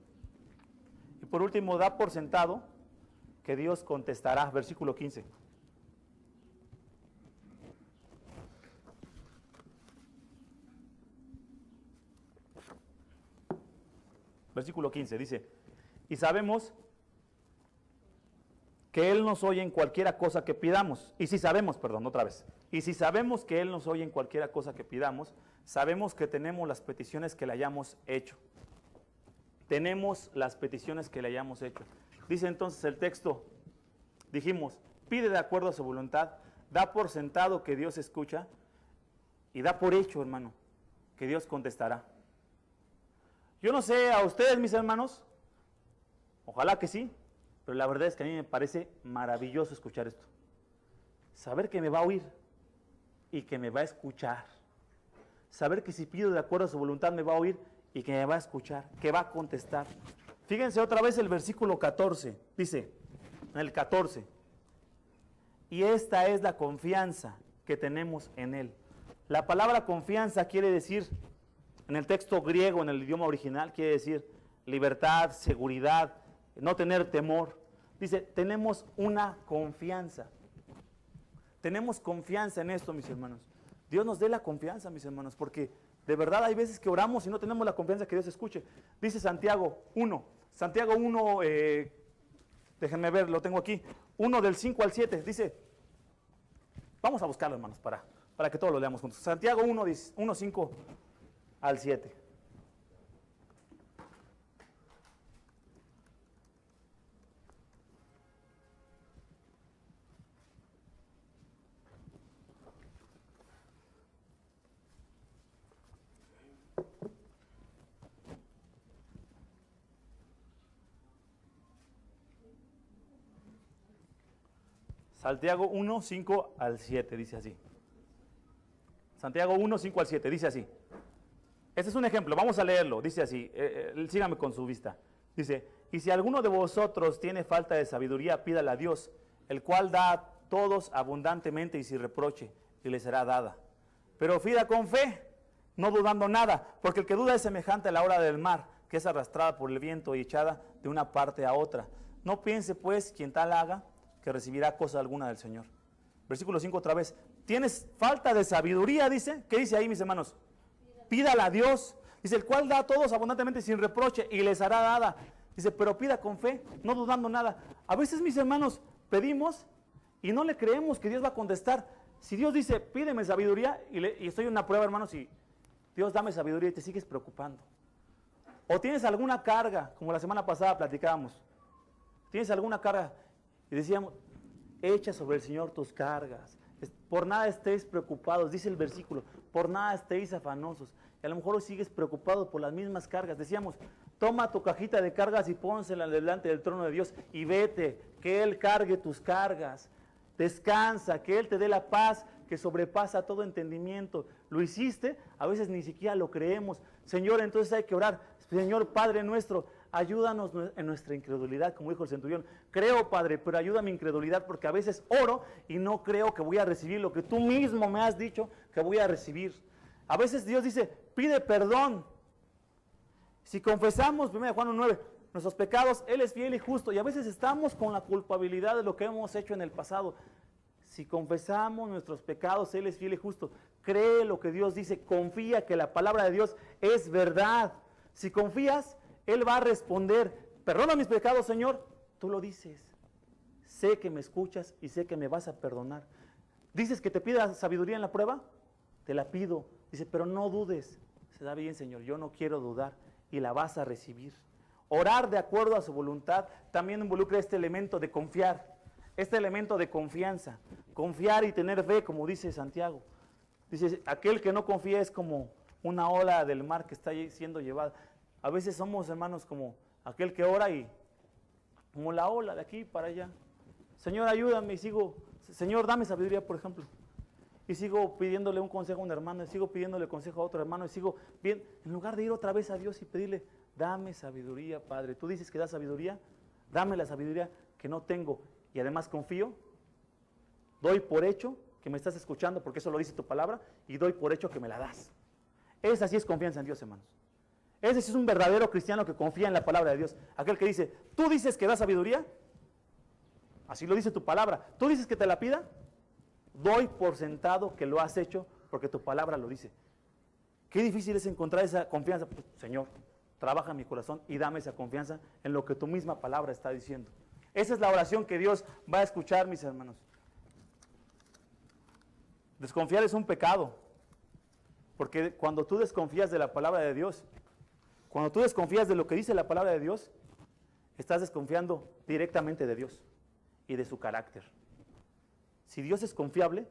Y por último, da por sentado que Dios contestará. Versículo 15. versículo 15, dice, y sabemos que Él nos oye en cualquiera cosa que pidamos. Y si sabemos, perdón, otra vez. Y si sabemos que Él nos oye en cualquiera cosa que pidamos, sabemos que tenemos las peticiones que le hayamos hecho. Tenemos las peticiones que le hayamos hecho. Dice entonces el texto, dijimos, pide de acuerdo a su voluntad, da por sentado que Dios escucha y da por hecho, hermano, que Dios contestará. Yo no sé a ustedes, mis hermanos, ojalá que sí, pero la verdad es que a mí me parece maravilloso escuchar esto. Saber que me va a oír y que me va a escuchar. Saber que si pido de acuerdo a su voluntad me va a oír y que me va a escuchar, que va a contestar. Fíjense otra vez el versículo 14, dice, en el 14, y esta es la confianza que tenemos en Él. La palabra confianza quiere decir, en el texto griego, en el idioma original, quiere decir libertad, seguridad, no tener temor. Dice, tenemos una confianza. Tenemos confianza en esto, mis hermanos. Dios nos dé la confianza, mis hermanos, porque de verdad hay veces que oramos y no tenemos la confianza que Dios escuche. Dice Santiago 1, déjenme ver, lo tengo aquí, 1 del 5 al 7, dice, vamos a buscarlo, hermanos, para que todos lo leamos juntos. Santiago 1, 5 al 7. Santiago 1, 5 al 7, dice así. Santiago 1, 5 al 7, dice así. Este es un ejemplo, vamos a leerlo, dice así, sígame con su vista. Dice, y si alguno de vosotros tiene falta de sabiduría, pídala a Dios, el cual da a todos abundantemente y sin reproche, y le será dada. Pero pida con fe, no dudando nada, porque el que duda es semejante a la ola del mar, que es arrastrada por el viento y echada de una parte a otra. No piense pues quien tal haga, que recibirá cosa alguna del Señor. Versículo 5 otra vez. ¿Tienes falta de sabiduría? Dice. ¿Qué dice ahí, mis hermanos? Pídala a Dios. Dice, el cual da a todos abundantemente sin reproche y les hará dada. Dice, pero pida con fe, no dudando nada. A veces, mis hermanos, pedimos y no le creemos que Dios va a contestar. Si Dios dice, pídeme sabiduría, y estoy en una prueba, hermanos, y Dios dame sabiduría y te sigues preocupando. O tienes alguna carga, como la semana pasada platicábamos. Tienes alguna carga. Y decíamos, echa sobre el Señor tus cargas. Por nada estéis preocupados, dice el versículo, por nada estéis afanosos. Y a lo mejor hoy sigues preocupado por las mismas cargas. Decíamos, toma tu cajita de cargas y pónsela delante del trono de Dios y vete, que Él cargue tus cargas. Descansa, que Él te dé la paz que sobrepasa todo entendimiento. ¿Lo hiciste? A veces ni siquiera lo creemos. Señor, entonces hay que orar. Señor Padre nuestro, ayúdanos en nuestra incredulidad, como dijo el centurión. Creo, Padre, pero ayuda mi incredulidad, porque a veces oro y no creo que voy a recibir lo que tú mismo me has dicho que voy a recibir. A veces Dios dice, pide perdón. Si confesamos, 1 Juan 1:9, nuestros pecados, Él es fiel y justo. Y a veces estamos con la culpabilidad de lo que hemos hecho en el pasado. Si confesamos nuestros pecados, Él es fiel y justo. Cree lo que Dios dice, confía que la palabra de Dios es verdad. Si confías, Él va a responder, perdona mis pecados, Señor. Tú lo dices. Sé que me escuchas y sé que me vas a perdonar. ¿Dices que te pida sabiduría en la prueba? Te la pido. Dice, pero no dudes. Se da bien, Señor, yo no quiero dudar. Y la vas a recibir. Orar de acuerdo a su voluntad también involucra este elemento de confiar. Este elemento de confianza. Confiar y tener fe, como dice Santiago. Dice, aquel que no confía es como una ola del mar que está siendo llevada. A veces somos, hermanos, como aquel que ora y como la ola de aquí para allá. Señor, ayúdame y sigo, Señor, dame sabiduría, por ejemplo. Y sigo pidiéndole un consejo a un hermano, y sigo pidiéndole consejo a otro hermano, y sigo bien, en lugar de ir otra vez a Dios y pedirle, dame sabiduría, Padre. Tú dices que das sabiduría, dame la sabiduría que no tengo. Y además confío, doy por hecho que me estás escuchando, porque eso lo dice tu palabra, y doy por hecho que me la das. Esa sí es confianza en Dios, hermanos. Ese sí es un verdadero cristiano que confía en la palabra de Dios. Aquel que dice, tú dices que das sabiduría, así lo dice tu palabra. Tú dices que te la pida, doy por sentado que lo has hecho porque tu palabra lo dice. Qué difícil es encontrar esa confianza. Pues, Señor, trabaja mi corazón y dame esa confianza en lo que tu misma palabra está diciendo. Esa es la oración que Dios va a escuchar, mis hermanos. Desconfiar es un pecado, porque cuando tú desconfías de la palabra de Dios, cuando tú desconfías de lo que dice la palabra de Dios, estás desconfiando directamente de Dios y de su carácter. Si Dios es confiable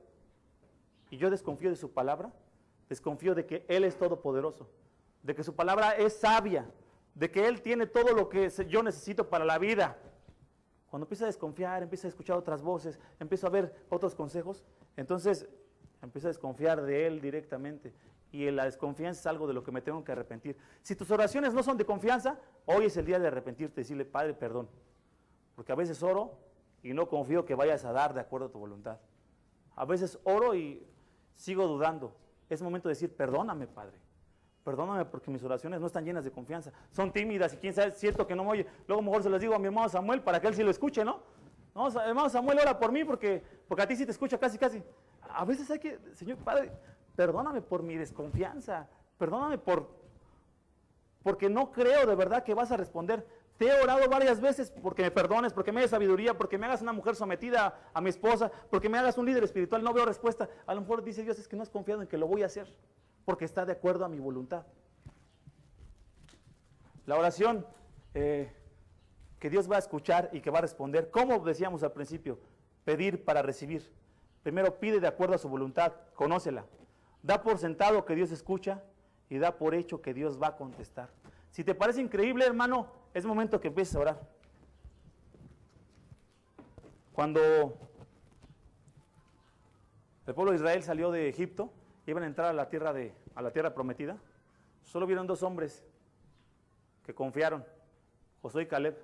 y yo desconfío de su palabra, desconfío de que Él es todopoderoso, de que su palabra es sabia, de que Él tiene todo lo que yo necesito para la vida. Cuando empiezo a desconfiar, empiezo a escuchar otras voces, empiezo a ver otros consejos, entonces empiezo a desconfiar de Él directamente. Y la desconfianza es algo de lo que me tengo que arrepentir. Si tus oraciones no son de confianza, hoy es el día de arrepentirte y decirle, Padre, perdón. Porque a veces oro y no confío que vayas a dar de acuerdo a tu voluntad. A veces oro y sigo dudando. Es momento de decir, perdóname, Padre. Perdóname porque mis oraciones no están llenas de confianza. Son tímidas y quién sabe, es cierto que no me oye. Luego mejor se los digo a mi hermano Samuel para que él sí lo escuche, ¿no? No, hermano Samuel, ora por mí porque a ti sí te escucha casi, casi. A veces hay que, Señor Padre, perdóname por mi desconfianza. Perdóname porque no creo de verdad que vas a responder. Te he orado varias veces porque me perdones, porque me des sabiduría, porque me hagas una mujer sometida a mi esposa, porque me hagas un líder espiritual. No veo respuesta. A lo mejor dice Dios, es que no has confiado en que lo voy a hacer, porque está de acuerdo a mi voluntad. La oración que Dios va a escuchar y que va a responder, como decíamos al principio, pedir para recibir. Primero pide de acuerdo a su voluntad, conócela. Da por sentado que Dios escucha y da por hecho que Dios va a contestar. Si te parece increíble, hermano, es momento que empieces a orar. Cuando el pueblo de Israel salió de Egipto, iban a entrar a la tierra prometida, solo vieron dos hombres que confiaron, Josué y Caleb.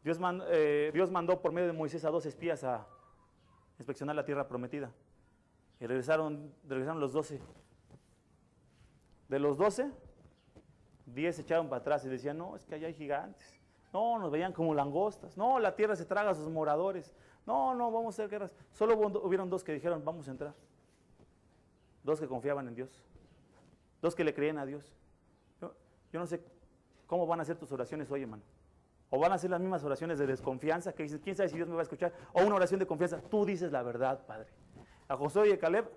Dios mandó por medio de Moisés a 2 espías a inspeccionar la tierra prometida. Y regresaron los 12. De los 12, 10 se echaron para atrás y decían, no, es que allá hay gigantes. No, nos veían como langostas. No, la tierra se traga a sus moradores. No, vamos a hacer guerras. Solo hubieron 2 que dijeron, vamos a entrar. 2 que confiaban en Dios. 2 que le creían a Dios. Yo no sé cómo van a ser tus oraciones hoy, hermano. O van a ser las mismas oraciones de desconfianza, que dices, quién sabe si Dios me va a escuchar. O una oración de confianza, tú dices la verdad, Padre. A Josué y a Caleb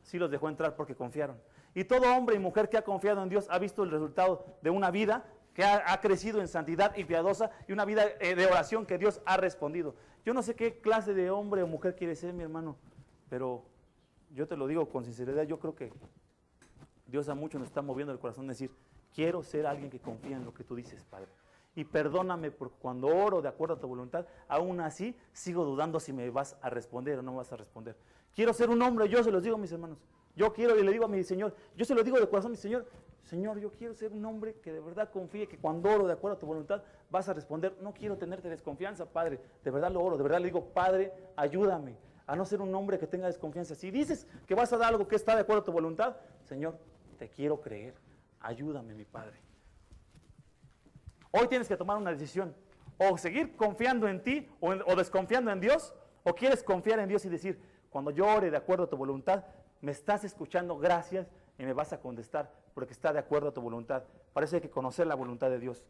sí los dejó entrar porque confiaron. Y todo hombre y mujer que ha confiado en Dios ha visto el resultado de una vida que ha crecido en santidad y piadosa y una vida de oración que Dios ha respondido. Yo no sé qué clase de hombre o mujer quieres ser, mi hermano, pero yo te lo digo con sinceridad, yo creo que Dios a muchos nos está moviendo el corazón de decir, quiero ser alguien que confía en lo que tú dices, Padre. Y perdóname porque cuando oro de acuerdo a tu voluntad, aún así sigo dudando si me vas a responder o no me vas a responder. Quiero ser un hombre, yo se los digo a mis hermanos. Yo quiero y le digo a mi Señor, yo se lo digo de corazón a mi Señor, Señor, yo quiero ser un hombre que de verdad confíe que cuando oro de acuerdo a tu voluntad vas a responder. No quiero tenerte desconfianza, Padre. De verdad lo oro, de verdad le digo, Padre, ayúdame a no ser un hombre que tenga desconfianza. Si dices que vas a dar algo que está de acuerdo a tu voluntad, Señor, te quiero creer. Ayúdame, mi Padre. Hoy tienes que tomar una decisión. O seguir confiando en ti o desconfiando en Dios, o quieres confiar en Dios y decir, cuando yo ore de acuerdo a tu voluntad, me estás escuchando, gracias, y me vas a contestar, porque está de acuerdo a tu voluntad. Parece que hay que conocer la voluntad de Dios.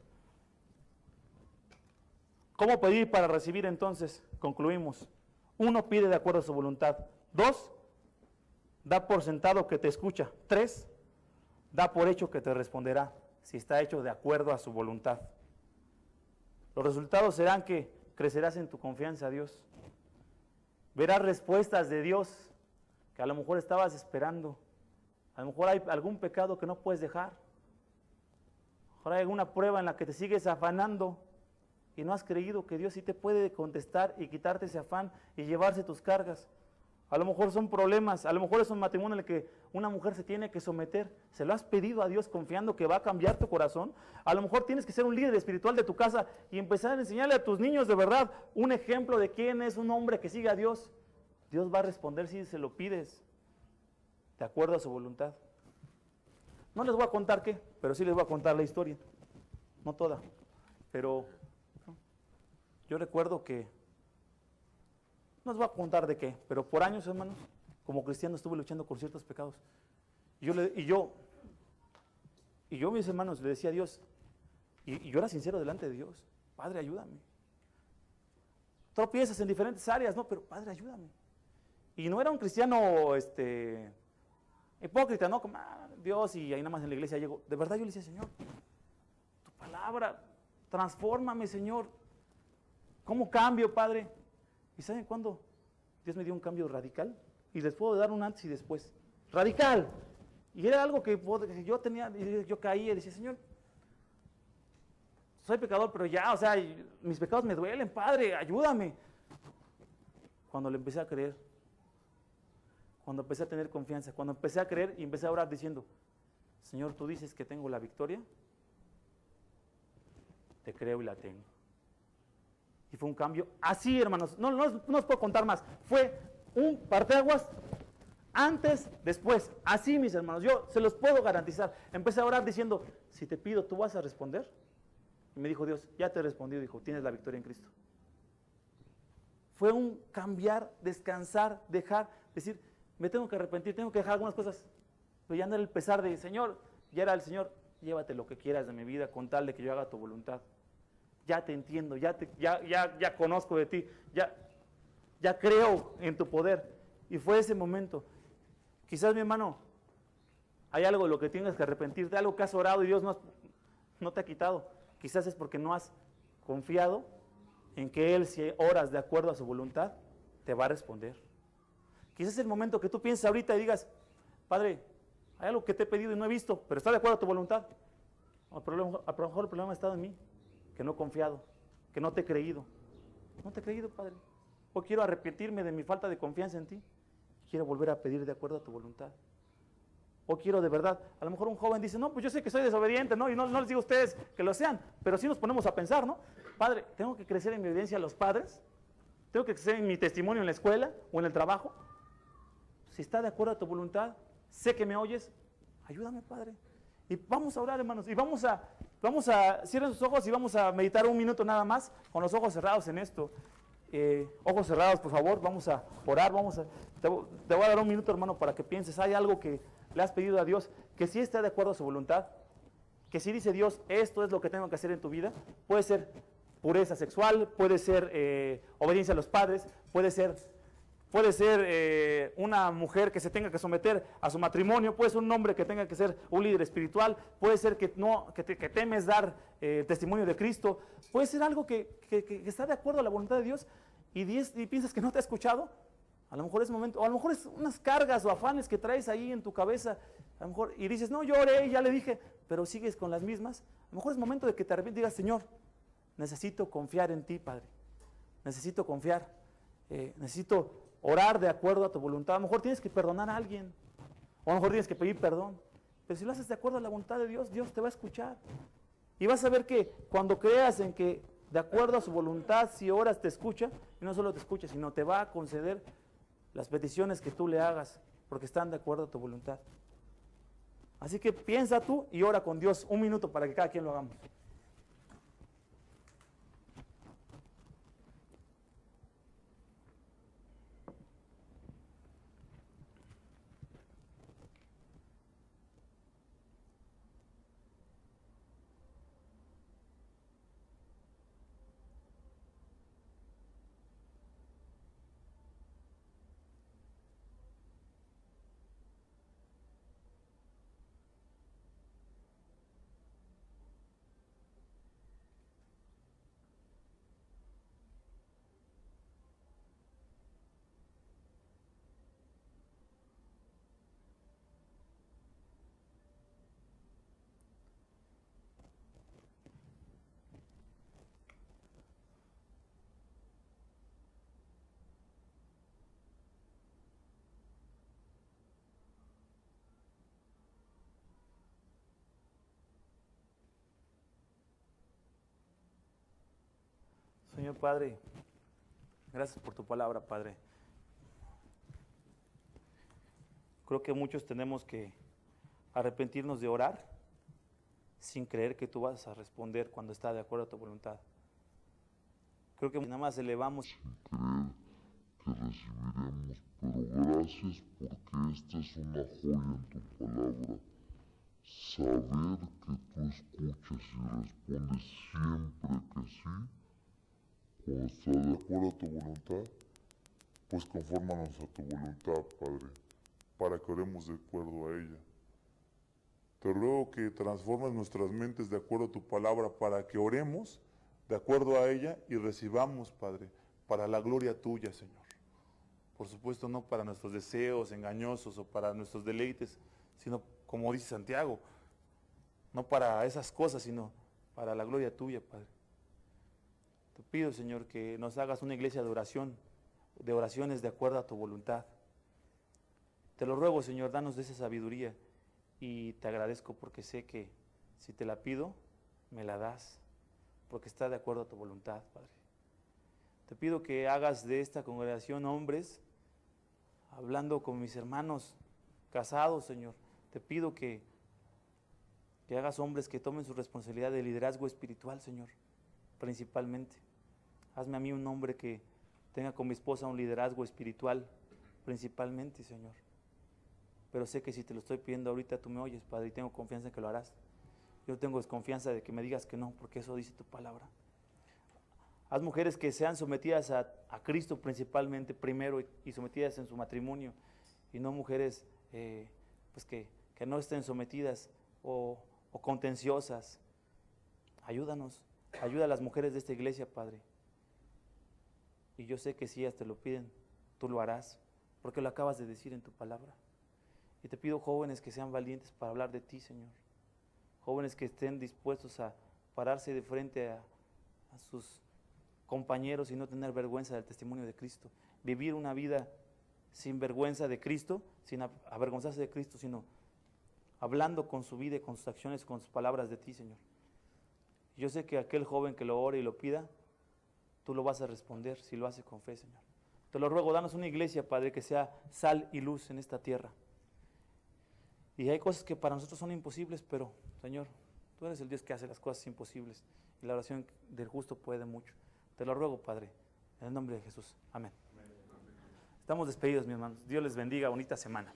¿Cómo pedir para recibir entonces? Concluimos. 1, pide de acuerdo a su voluntad. 2, da por sentado que te escucha. 3, da por hecho que te responderá, si está hecho de acuerdo a su voluntad. Los resultados serán que crecerás en tu confianza a Dios. Verás respuestas de Dios que a lo mejor estabas esperando. A lo mejor hay algún pecado que no puedes dejar. A lo mejor hay alguna prueba en la que te sigues afanando y no has creído que Dios sí te puede contestar y quitarte ese afán y llevarse tus cargas. A lo mejor son problemas, a lo mejor es un matrimonio en el que una mujer se tiene que someter. ¿Se lo has pedido a Dios confiando que va a cambiar tu corazón? A lo mejor tienes que ser un líder espiritual de tu casa y empezar a enseñarle a tus niños de verdad un ejemplo de quién es un hombre que sigue a Dios. Dios va a responder si se lo pides de acuerdo a su voluntad. No les voy a contar qué, pero sí les voy a contar la historia. No toda, pero yo recuerdo que no les voy a contar de qué, pero por años, hermanos, como cristiano estuve luchando con ciertos pecados. Y Y yo, mis hermanos, le decía a Dios, y yo era sincero delante de Dios, Padre, ayúdame. Tropiezas en diferentes áreas, ¿no? Pero Padre, ayúdame. Y no era un cristiano hipócrita, ¿no? Como, Dios, y ahí nada más en la iglesia llego. De verdad yo le decía, Señor, tu palabra, transfórmame, Señor. ¿Cómo cambio, Padre? ¿Y saben cuándo Dios me dio un cambio radical? Y les puedo dar un antes y después. ¡Radical! Y era algo que yo tenía, yo caía y decía, Señor, soy pecador, pero ya, o sea, mis pecados me duelen, Padre, ayúdame. Cuando le empecé a creer, cuando empecé a tener confianza, cuando empecé a creer y empecé a orar diciendo, Señor, tú dices que tengo la victoria, te creo y la tengo. Y fue un cambio así, hermanos, no os puedo contar más, fue un parteaguas antes, después, así, mis hermanos, yo se los puedo garantizar. Empecé a orar diciendo, si te pido, ¿tú vas a responder? Y me dijo Dios, ya te he respondido, dijo, tienes la victoria en Cristo. Fue un cambiar, descansar, dejar, decir, me tengo que arrepentir, tengo que dejar algunas cosas, pero ya no era el pesar de, Señor, ya era el Señor, llévate lo que quieras de mi vida con tal de que yo haga tu voluntad. Ya te entiendo, ya conozco de ti, ya creo en tu poder. Y fue ese momento. Quizás, mi hermano, hay algo de lo que tienes que arrepentirte, algo que has orado y Dios no te ha quitado. Quizás es porque no has confiado en que Él, si oras de acuerdo a su voluntad, te va a responder. Quizás es el momento que tú pienses ahorita y digas, Padre, hay algo que te he pedido y no he visto, pero está de acuerdo a tu voluntad. A lo mejor el problema ha estado en mí, que no he confiado, que no te he creído. No te he creído, Padre. Hoy quiero arrepentirme de mi falta de confianza en ti. Quiero volver a pedir de acuerdo a tu voluntad. O quiero de verdad, a lo mejor un joven dice, no, pues yo sé que soy desobediente, ¿no? Y no les digo a ustedes que lo sean, pero sí nos ponemos a pensar, ¿no? Padre, tengo que crecer en mi obediencia a los padres, tengo que crecer en mi testimonio en la escuela o en el trabajo. Si está de acuerdo a tu voluntad, sé que me oyes, ayúdame, Padre. Y vamos a orar, hermanos, y vamos a cierren sus ojos y vamos a meditar un minuto nada más, con los ojos cerrados en esto. Ojos cerrados, por favor, vamos a orar, te voy a dar un minuto, hermano, para que pienses, hay algo que le has pedido a Dios, que sí está de acuerdo a su voluntad, que sí dice Dios, esto es lo que tengo que hacer en tu vida. Puede ser pureza sexual, puede ser obediencia a los padres, puede ser una mujer que se tenga que someter a su matrimonio, puede ser un hombre que tenga que ser un líder espiritual, puede ser que temes dar testimonio de Cristo, puede ser algo que está de acuerdo a la voluntad de Dios y piensas que no te ha escuchado. A lo mejor es momento, o a lo mejor es unas cargas o afanes que traes ahí en tu cabeza, a lo mejor, y dices, no, yo oré, ya le dije, pero sigues con las mismas. A lo mejor es momento de que te arrepientes y digas, Señor, necesito confiar en ti, Padre, necesito confiar, necesito orar de acuerdo a tu voluntad. A lo mejor tienes que perdonar a alguien, o a lo mejor tienes que pedir perdón, pero si lo haces de acuerdo a la voluntad de Dios, Dios te va a escuchar. Y vas a ver que cuando creas en que de acuerdo a su voluntad, si oras te escucha, y no solo te escucha, sino te va a conceder las peticiones que tú le hagas, porque están de acuerdo a tu voluntad. Así que piensa tú y ora con Dios un minuto para que cada quien lo hagamos. Señor Padre, gracias por tu palabra, Padre. Creo que muchos tenemos que arrepentirnos de orar sin creer que tú vas a responder cuando está de acuerdo a tu voluntad. Creo que nada más elevamos que recibiremos, pero gracias porque esta es una joya en tu palabra. saber que tú escuchas y respondes siempre que sí, cuando está de acuerdo a tu voluntad, pues confórmanos a tu voluntad, Padre, para que oremos de acuerdo a ella. Te ruego que transformes nuestras mentes de acuerdo a tu palabra para que oremos de acuerdo a ella y recibamos, Padre, para la gloria tuya, Señor. Por supuesto, no para nuestros deseos engañosos o para nuestros deleites, sino, como dice Santiago, no para esas cosas, sino para la gloria tuya, Padre. Te pido, Señor, que nos hagas una iglesia de oraciones de acuerdo a tu voluntad. Te lo ruego, Señor, danos de esa sabiduría y te agradezco porque sé que si te la pido, me la das, porque está de acuerdo a tu voluntad, Padre. Te pido que hagas de esta congregación hombres, hablando con mis hermanos casados, Señor. Te pido que hagas hombres que tomen su responsabilidad de liderazgo espiritual, Señor, principalmente. Hazme a mí un hombre que tenga con mi esposa un liderazgo espiritual, principalmente, Señor. Pero sé que si te lo estoy pidiendo ahorita, tú me oyes, Padre, y tengo confianza en que lo harás. Yo tengo desconfianza de que me digas que no, porque eso dice tu palabra. Haz mujeres que sean sometidas a Cristo principalmente primero y sometidas en su matrimonio, y no mujeres pues que no estén sometidas o contenciosas. Ayúdanos, ayuda a las mujeres de esta iglesia, Padre. Y yo sé que si ellas te lo piden, tú lo harás, porque lo acabas de decir en tu palabra. Y te pido jóvenes que sean valientes para hablar de ti, Señor. Jóvenes que estén dispuestos a pararse de frente a sus compañeros y no tener vergüenza del testimonio de Cristo. Vivir una vida sin vergüenza de Cristo, sin avergonzarse de Cristo, sino hablando con su vida y con sus acciones, con sus palabras de ti, Señor. Yo sé que aquel joven que lo ore y lo pida, tú lo vas a responder si lo hace con fe, Señor. Te lo ruego, danos una iglesia, Padre, que sea sal y luz en esta tierra. Y hay cosas que para nosotros son imposibles, pero, Señor, tú eres el Dios que hace las cosas imposibles. Y la oración del justo puede mucho. Te lo ruego, Padre, en el nombre de Jesús. Amén. Estamos despedidos, mis hermanos. Dios les bendiga. Bonita semana.